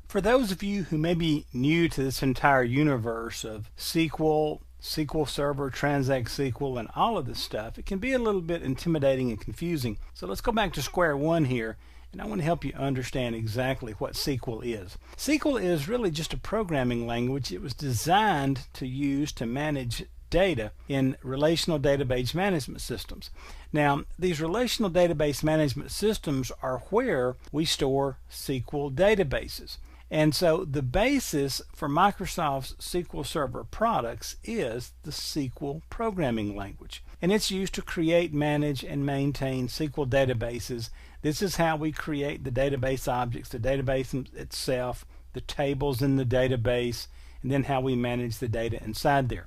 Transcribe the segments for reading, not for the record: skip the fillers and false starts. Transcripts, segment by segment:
For those of you who may be new to this entire universe of SQL, SQL Server, Transact SQL, and all of this stuff, it can be a little bit intimidating and confusing. So let's go back to square one here, and I want to help you understand exactly what SQL is. SQL is really just a programming language. It was designed to use to manage data in relational database management systems. Now, these relational database management systems are where we store SQL databases. And so the basis for Microsoft's SQL Server products is the SQL programming language. And it's used to create, manage, and maintain SQL databases. This is how we create the database objects, the database itself, the tables in the database, and then how we manage the data inside there.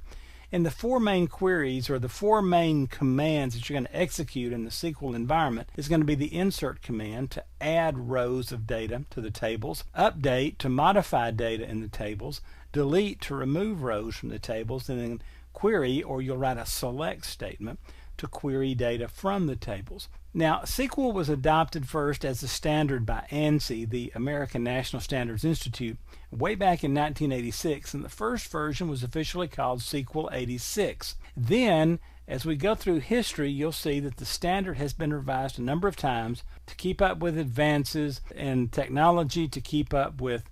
And the four main queries, or the four main commands that you're going to execute in the SQL environment, is going to be the insert command to add rows of data to the tables, update to modify data in the tables, delete to remove rows from the tables, and then query, or you'll write a select statement to query data from the tables. Now, SQL was adopted first as a standard by ANSI, the American National Standards Institute, way back in 1986, and the first version was officially called SQL 86. Then, as we go through history, you'll see that the standard has been revised a number of times to keep up with advances in technology, to keep up with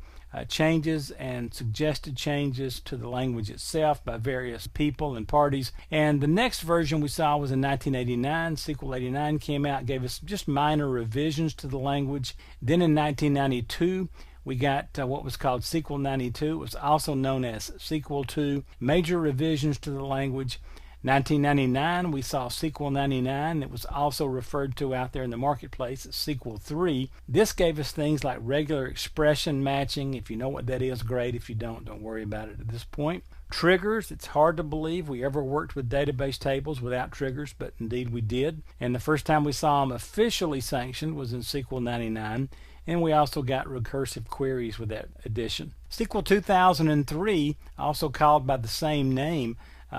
changes and suggested changes to the language itself by various people and parties. And the next version we saw was in 1989. SQL 89 came out, gave us just minor revisions to the language. Then in 1992, we got what was called SQL 92. It was also known as SQL 2, major revisions to the language. 1999, we saw SQL 99. It was also referred to out there in the marketplace as SQL 3. This gave us things like regular expression matching. If you know what that is, great. If you don't worry about it at this point. Triggers, it's hard to believe we ever worked with database tables without triggers, but indeed we did. And the first time we saw them officially sanctioned was in SQL 99. And we also got recursive queries with that addition. SQL 2003, also called by the same name,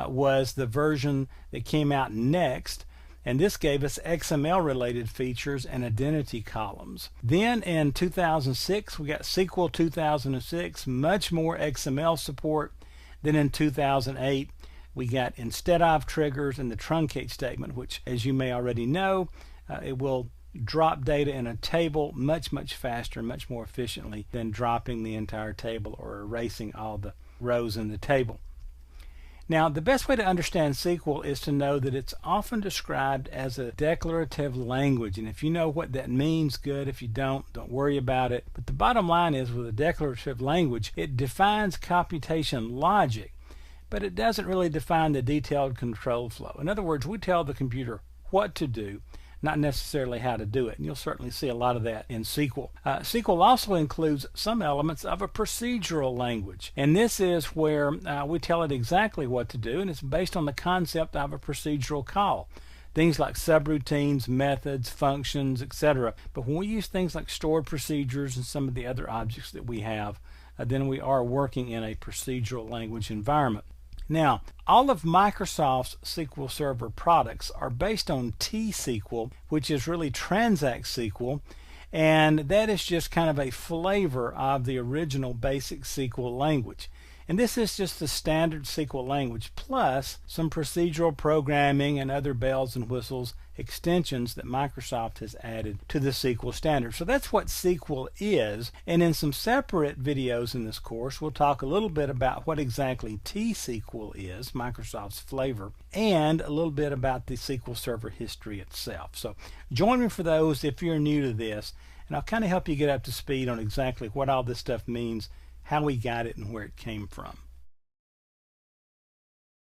was the version that came out next, and this gave us XML related features and identity columns. Then in 2006 we got SQL 2006, much more XML support. Then in 2008 we got instead of triggers and the truncate statement, which, as you may already know, it will drop data in a table much faster, much more efficiently than dropping the entire table or erasing all the rows in the table. Now, the best way to understand SQL is to know that it's often described as a declarative language. And if you know what that means, good. If you don't worry about it. But the bottom line is, with a declarative language, it defines computation logic, but it doesn't really define the detailed control flow. In other words, we tell the computer what to do, not necessarily how to do it. And you'll certainly see a lot of that in SQL. SQL also includes some elements of a procedural language. And this is where we tell it exactly what to do, and it's based on the concept of a procedural call. Things like subroutines, methods, functions, etc. But when we use things like stored procedures and some of the other objects that we have, then we are working in a procedural language environment. Now, all of Microsoft's SQL Server products are based on T-SQL, which is really Transact SQL, and that is just kind of a flavor of the original basic SQL language. And this is just the standard SQL language, plus some procedural programming and other bells and whistles extensions that Microsoft has added to the SQL standard. So that's what SQL is, and in some separate videos in this course we'll talk a little bit about what exactly T-SQL is, Microsoft's flavor, and a little bit about the SQL Server history itself. So join me for those if you're new to this, and I'll kind of help you get up to speed on exactly what all this stuff means, how we got it, and where it came from.